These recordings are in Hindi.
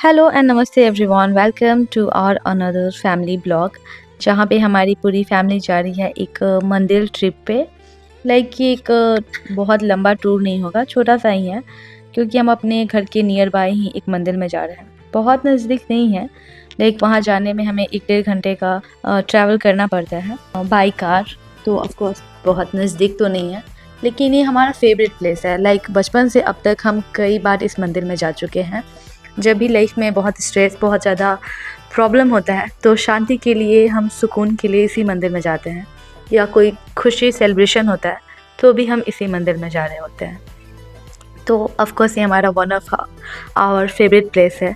Hello and namaste everyone, welcome to our another family blog. जहाँ पे हमारी पूरी फैमिली जा रही है एक मंदिर ट्रिप पे। ये एक बहुत लंबा टूर नहीं होगा, छोटा सा ही है, क्योंकि हम अपने घर के नियर बाय ही एक मंदिर में जा रहे हैं। बहुत नज़दीक नहीं है, लेकिन वहाँ जाने में हमें 1-1.5 घंटे का ट्रैवल करना पड़ता है बाई कार। तो ऑफकोर्स बहुत नज़दीक तो नहीं है, लेकिन ये हमारा फेवरेट प्लेस है। बचपन से अब तक हम कई बार इस मंदिर में जा चुके हैं। जब भी लाइफ में बहुत स्ट्रेस, बहुत ज़्यादा प्रॉब्लम होता है, तो शांति के लिए, हम सुकून के लिए इसी मंदिर में जाते हैं। या कोई खुशी सेलिब्रेशन होता है तो भी हम इसी मंदिर में जा रहे होते हैं। तो ऑफ कोर्स ये हमारा one of our favourite place है।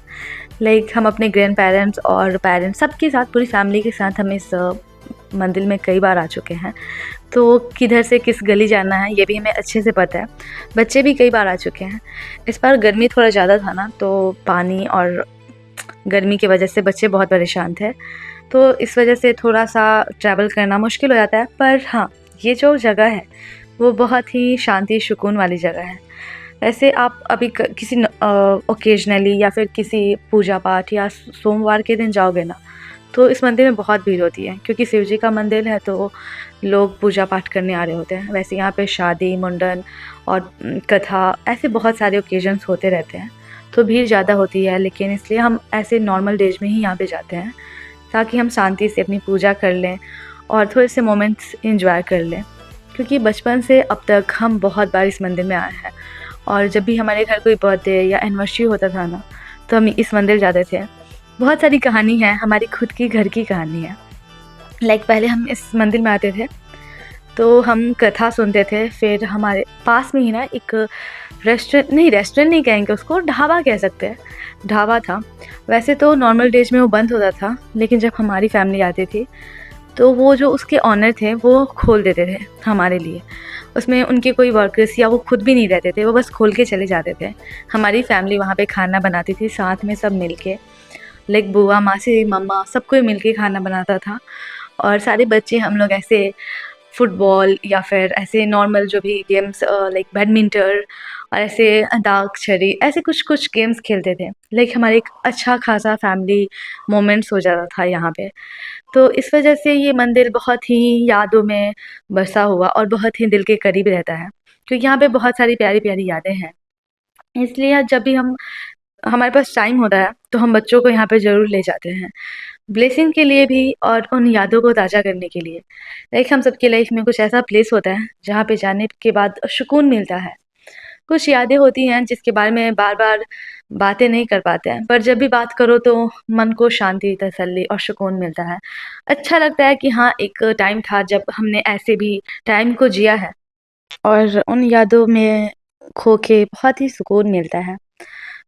हम अपने ग्रैंड पेरेंट्स और पेरेंट्स सबके साथ, पूरी फैमिली के साथ हम इस मंदिर में कई बार आ चुके हैं। तो किधर से किस गली जाना है ये भी हमें अच्छे से पता है। बच्चे भी कई बार आ चुके हैं। इस बार गर्मी थोड़ा ज़्यादा था ना, तो पानी और गर्मी की वजह से बच्चे बहुत परेशान थे, तो इस वजह से थोड़ा सा ट्रैवल करना मुश्किल हो जाता है। पर हाँ, ये जो जगह है वो बहुत ही शांति सुकून वाली जगह है। वैसे आप अभी किसी ओकेजनली या फिर किसी पूजा पाठ या सोमवार के दिन जाओगे ना, तो इस मंदिर में बहुत भीड़ होती है, क्योंकि शिव जी का मंदिर है तो लोग पूजा पाठ करने आ रहे होते हैं। वैसे यहाँ पे शादी, मुंडन और कथा, ऐसे बहुत सारे ओकेजन्स होते रहते हैं, तो भीड़ ज़्यादा होती है। लेकिन इसलिए हम ऐसे नॉर्मल डेज में ही यहाँ पे जाते हैं, ताकि हम शांति से अपनी पूजा कर लें और थोड़े से मोमेंट्स इंजॉय कर लें। क्योंकि बचपन से अब तक हम बहुत बार इस मंदिर में आए हैं, और जब भी हमारे घर कोई बर्थडे या एनिवर्सरी होता था ना, तो हम इस मंदिर जाते थे। बहुत सारी कहानी है, हमारी खुद की घर की कहानी है। पहले हम इस मंदिर में आते थे तो हम कथा सुनते थे। फिर हमारे पास में ही ना एक रेस्टोरेंट नहीं कहेंगे उसको, ढाबा कह सकते हैं, ढाबा था। वैसे तो नॉर्मल डेज में वो बंद होता था, लेकिन जब हमारी फैमिली आती थी तो वो जो उसके ऑनर थे वो खोल देते थे हमारे लिए। उसमें उनके कोई वर्कर्स या वो खुद भी नहीं रहते थे, वो बस खोल के चले जाते थे। हमारी फैमिली वहाँ पे खाना बनाती थी साथ में, सब मिल के। बुआ, मासी, मम्मा, सब कोई मिल के खाना बनाता था। और सारे बच्चे हम लोग ऐसे फुटबॉल या फिर ऐसे नॉर्मल जो भी गेम्स, बैडमिंटन और ऐसे अंताक्षरी, ऐसे कुछ कुछ गेम्स खेलते थे। हमारे एक अच्छा खासा फैमिली मोमेंट्स हो जाता था यहाँ पे। तो इस वजह से ये मंदिर बहुत ही यादों में बसा हुआ और बहुत ही दिल के करीब रहता है, क्योंकि यहाँ पे बहुत सारी प्यारी प्यारी यादें हैं। इसलिए जब भी हमारे पास टाइम होता है तो हम बच्चों को यहाँ पे ज़रूर ले जाते हैं, ब्लेसिंग के लिए भी और उन यादों को ताज़ा करने के लिए। हम सबकी लाइफ में कुछ ऐसा प्लेस होता है जहाँ पे जाने के बाद सुकून मिलता है। कुछ यादें होती हैं जिसके बारे में बार-बार बातें नहीं कर पाते हैं, पर जब भी बात करो तो मन को शांति, तसल्ली और सुकून मिलता है। अच्छा लगता है कि हाँ, एक टाइम था जब हमने ऐसे भी टाइम को जिया है, और उन यादों में खो के बहुत ही सुकून मिलता है।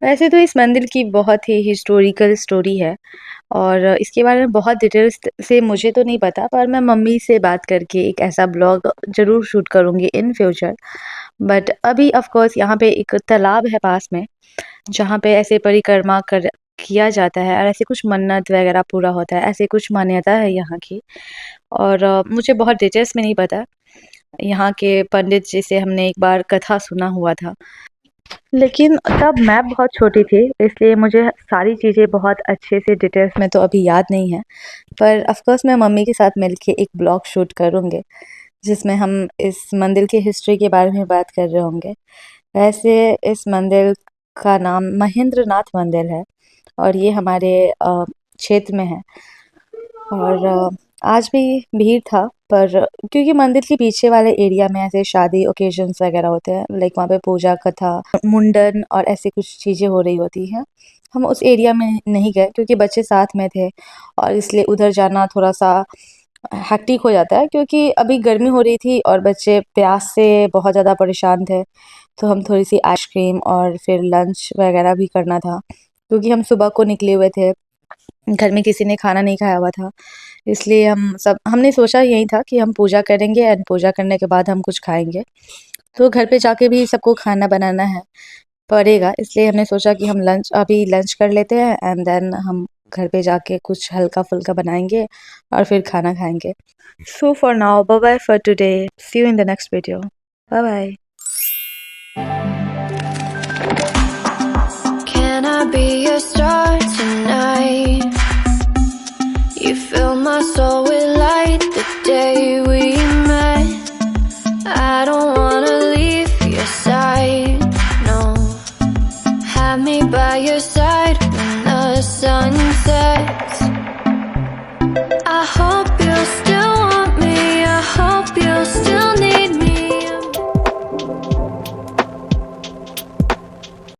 वैसे तो इस मंदिर की बहुत ही हिस्टोरिकल स्टोरी है, और इसके बारे में बहुत डिटेल्स से मुझे तो नहीं पता, पर मैं मम्मी से बात करके एक ऐसा ब्लॉग ज़रूर शूट करूँगी इन फ्यूचर। बट अभी ऑफ कोर्स यहाँ पे एक तालाब है पास में, जहाँ पे ऐसे परिक्रमा कर किया जाता है, और ऐसे कुछ मन्नत वगैरह पूरा होता है, ऐसे कुछ मान्यता है यहाँ की। और मुझे बहुत डिटेल्स में नहीं पता। यहाँ के पंडित जी से हमने एक बार कथा सुना हुआ था, लेकिन तब मैं बहुत छोटी थी, इसलिए मुझे सारी चीज़ें बहुत अच्छे से डिटेल्स में तो अभी याद नहीं है। पर ऑफ कोर्स मैं मम्मी के साथ मिलके एक ब्लॉग शूट करूँगी, जिसमें हम इस मंदिर की हिस्ट्री के बारे में बात कर रहे होंगे। वैसे इस मंदिर का नाम महेंद्रनाथ मंदिर है, और ये हमारे क्षेत्र में है। और आज भी भीड़ था, पर क्योंकि मंदिर के पीछे वाले एरिया में ऐसे शादी ओकेजन्स वगैरह होते हैं, वहाँ पे पूजा, कथा, मुंडन और ऐसी कुछ चीज़ें हो रही होती हैं। हम उस एरिया में नहीं गए क्योंकि बच्चे साथ में थे, और इसलिए उधर जाना थोड़ा-सा हेक्टिक हो जाता है, क्योंकि अभी गर्मी हो रही थी और बच्चे प्यास से बहुत ज़्यादा परेशान थे। तो हम थोड़ी-सी आइसक्रीम और फिर लंच वगैरह भी करना था, क्योंकि हम सुबह को निकले हुए थे। घर में किसी ने खाना नहीं खाया हुआ था, इसलिए हमने सोचा यही था कि हम पूजा करेंगे, एंड पूजा करने के बाद हम कुछ खाएँगे। तो घर पे जाके भी सबको खाना बनाना है पड़ेगा, इसलिए हमने सोचा कि हम अभी लंच कर लेते हैं, एंड देन हम घर पे जाके कुछ हल्का-फुल्का बनाएँगे और फिर खाना खाएँगे। So for now, bye bye for today. See you in the next video. Bye bye. Can I be your star? sunset.